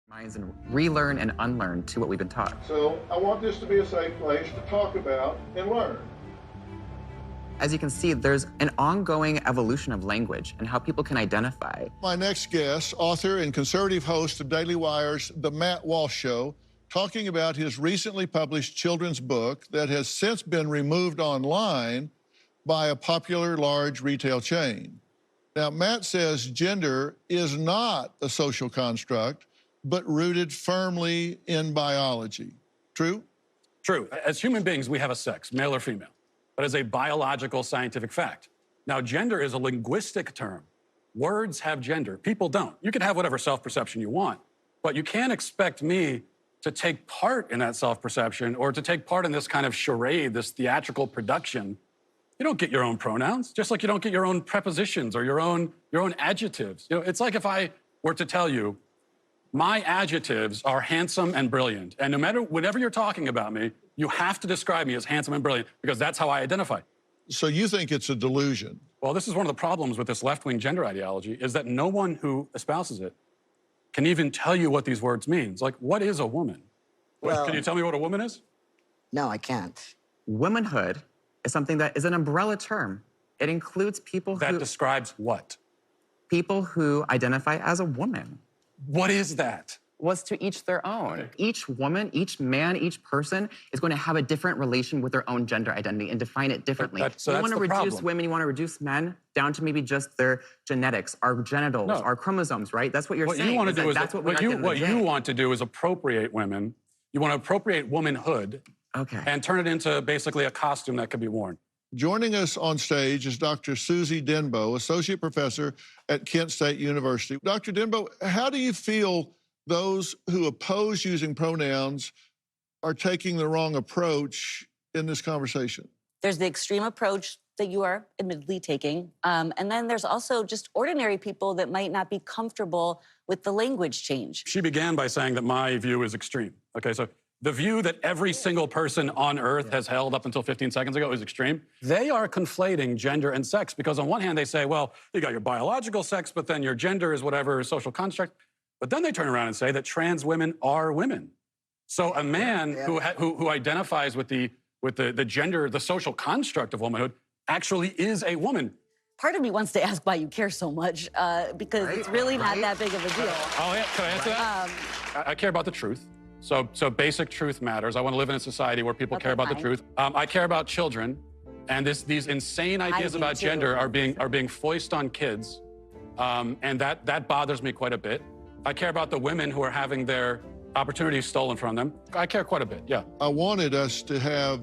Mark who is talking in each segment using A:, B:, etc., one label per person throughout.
A: minds and relearn and unlearn to what we've been taught.
B: So I want this to be a safe place to talk about and learn.
A: As you can see, there's an ongoing evolution of language and how people can identify.
B: My next guest, author and conservative host of Daily Wire's The Matt Walsh Show, talking about his recently published children's book that has since been removed online by a popular large retail chain. Now, Matt says gender is not a social construct, but rooted firmly in biology. True?
C: True. As human beings, we have a sex, male or female. That is a biological scientific fact. Now, gender is a linguistic term. Words have gender. People don't. You can have whatever self-perception you want, but you can't expect me to take part in that self-perception or to take part in this kind of charade, this theatrical production. You don't get your own pronouns, just like you don't get your own prepositions or your own adjectives. You know, it's like if I were to tell you, my adjectives are handsome and brilliant, and no matter whenever you're talking about me, you have to describe me as handsome and brilliant because that's how I identify.
B: So you think it's a delusion?
C: Well, this is one of the problems with this left-wing gender ideology is that no one who espouses it can even tell you what these words mean. It's like, what is a woman?
D: Well,
C: can you tell me what a woman is?
D: No, I can't.
A: Womanhood is something that is an umbrella term. It includes people
C: That
A: who
C: describes what?
A: people who identify as a woman.
C: What is that?
A: Was to each their own.
C: Okay.
A: Each woman, each man, each person is going to have a different relation with their own gender identity and define it differently.
C: So
A: you
C: that's
A: want to
C: the
A: reduce
C: problem.
A: women, you want to reduce men down to maybe just their genetics, our genitals,
C: No.
A: our chromosomes, right? That's what you're
C: What
A: saying.
C: you want to
A: is
C: do
A: that
C: is
A: that's what we
C: what
A: are
C: you
A: at the end of the day.
C: want to do is appropriate women. You want to appropriate womanhood
A: Okay.
C: and turn it into basically a costume that could be worn.
B: Joining us on stage is Dr. Susie Denbo, Associate Professor at Kent State University. Dr. Denbo, how do you feel those who oppose using pronouns are taking the wrong approach in this conversation?
E: There's the extreme approach that you are admittedly taking. And then there's also just ordinary people that might not be comfortable with the language change.
C: She began by saying that my view is extreme. Okay, so the view that every single person on Earth has held up until 15 seconds ago is extreme. They are conflating gender and sex because on one hand they say, well, you got your biological sex, but then your gender is whatever social construct. But then they turn around and say that trans women are women. So a man who identifies with the gender, the social construct of womanhood, actually is a woman.
E: Part of me wants to ask why you care so much, because it's really not that big of a deal.
C: Oh, yeah, can I answer that? I care about the truth. So basic truth matters. I want to live in a society where people care about the truth. I care about children, and these insane ideas
E: do
C: about
E: too.
C: gender are being foisted on kids, and that bothers me quite a bit. I care about the women who are having their opportunities stolen from them. I care quite a bit, yeah.
B: I wanted us to have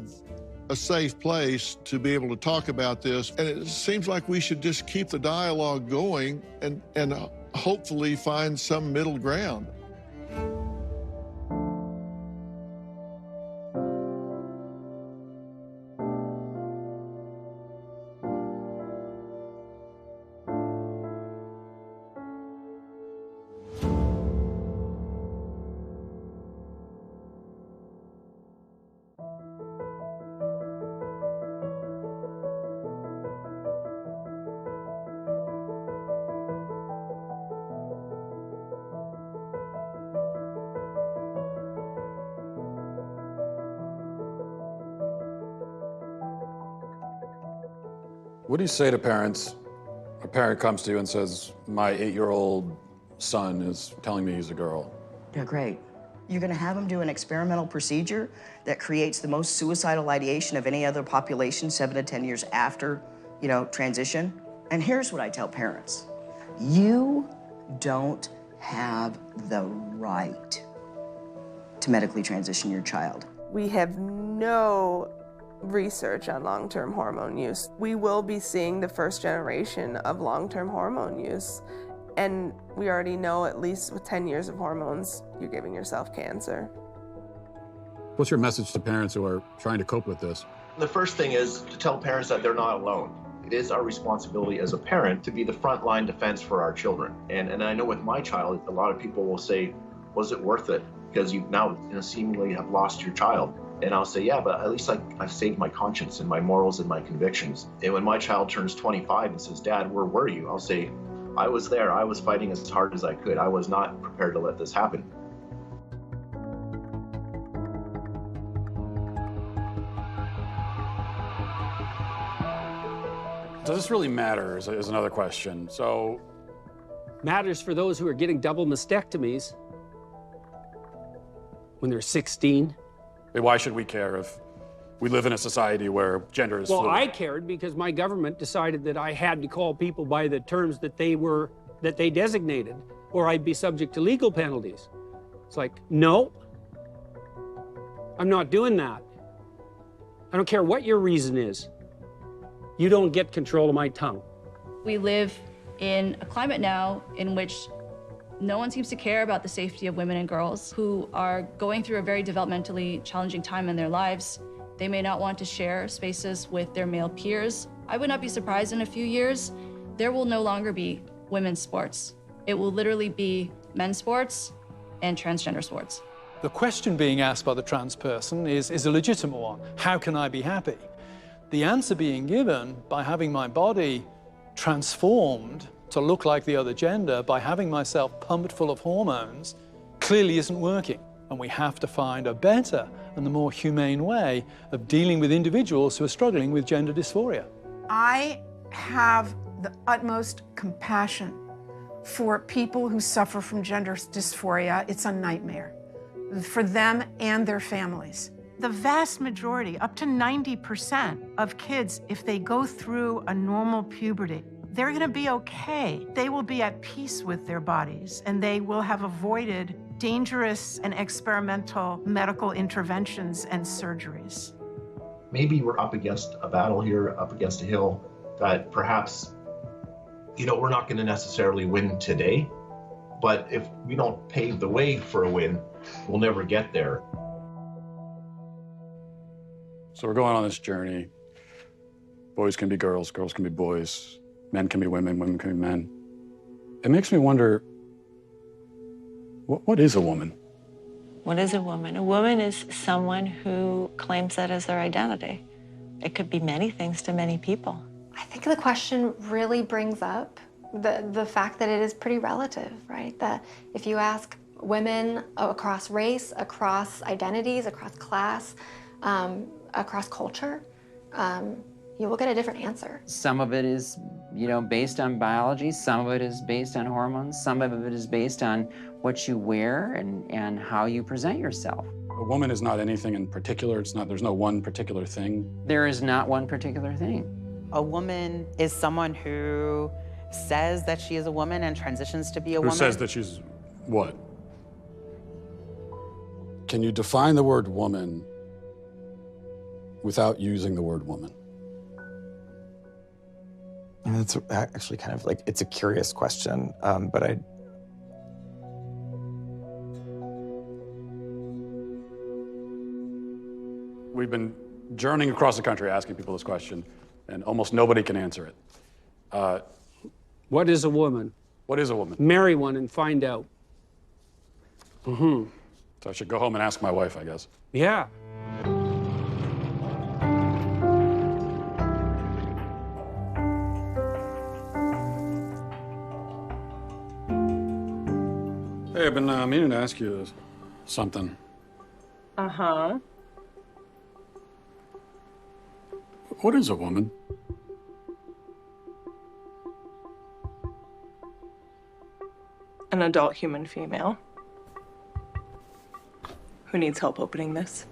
B: a safe place to be able to talk about this, and it seems like we should just keep the dialogue going and hopefully find some middle ground.
C: What do you say to parents? A parent comes to you and says, my 8-year-old son is telling me he's a girl.
D: Yeah, great. You're gonna have them do an experimental procedure that creates the most suicidal ideation of any other population 7 to 10 years after, transition. And here's what I tell parents. You don't have the right to medically transition your child.
F: We have no research on long-term hormone use. We will be seeing the first generation of long-term hormone use. And we already know, at least with 10 years of hormones, you're giving yourself cancer.
C: What's your message to parents who are trying to cope with this?
G: The first thing is to tell parents that they're not alone. It is our responsibility as a parent to be the frontline defense for our children. And I know with my child, a lot of people will say, was it worth it? Because you now seemingly have lost your child. And I'll say, yeah, but at least I've saved my conscience and my morals and my convictions. And when my child turns 25 and says, Dad, where were you? I'll say, I was there. I was fighting as hard as I could. I was not prepared to let this happen.
C: does this really matter is another question. So,
H: Matters for those who are getting double mastectomies when they're 16.
C: why should we care if we live in a society where gender is
H: Well,
C: fluid?
H: I cared because my government decided that I had to call people by the terms that they designated, or I'd be subject to legal penalties. It's like, no, I'm not doing that. I don't care what your reason is. You don't get control of my tongue.
I: We live in a climate now in which no one seems to care about the safety of women and girls who are going through a very developmentally challenging time in their lives. They may not want to share spaces with their male peers. I would not be surprised in a few years, there will no longer be women's sports. It will literally be men's sports and transgender sports.
J: The question being asked by the trans person is a legitimate one. How can I be happy? The answer being given by having my body transformed to look like the other gender, by having myself pumped full of hormones, clearly isn't working. And we have to find a better and the more humane way of dealing with individuals who are struggling with gender dysphoria.
K: I have the utmost compassion for people who suffer from gender dysphoria. It's a nightmare for them and their families. The vast majority, up to 90% of kids, if they go through a normal puberty, they're going to be okay. They will be at peace with their bodies, and they will have avoided dangerous and experimental medical interventions and surgeries.
G: Maybe we're up against a battle here, up against a hill that perhaps, we're not going to necessarily win today, but if we don't pave the way for a win, we'll never get there.
C: So we're going on this journey. Boys can be girls, girls can be boys, men can be women, women can be men. It makes me wonder, what is a woman?
L: What is a woman? A woman is someone who claims that as their identity. It could be many things to many people.
M: I think the question really brings up the fact that it is pretty relative, right? That if you ask women across race, across identities, across class, across culture, you will get a different answer.
N: Some of it is, based on biology. Some of it is based on hormones. Some of it is based on what you wear and how you present yourself.
C: A woman is not anything in particular. There's no one particular thing.
N: There is not one particular thing.
O: A woman is someone who says that she is a woman and transitions to be a woman.
C: Who says that she's what? Can you define the word woman without using the word woman?
P: It's actually kind of it's a curious question, but
C: We've been journeying across the country asking people this question, and almost nobody can answer it.
H: What is a woman?
C: What is a woman?
H: Marry one and find out.
C: So I should go home and ask my wife, I guess.
H: Yeah.
C: Hey, I've been meaning to ask you something.
F: Uh-huh.
C: What is a woman?
F: An adult human female who needs help opening this.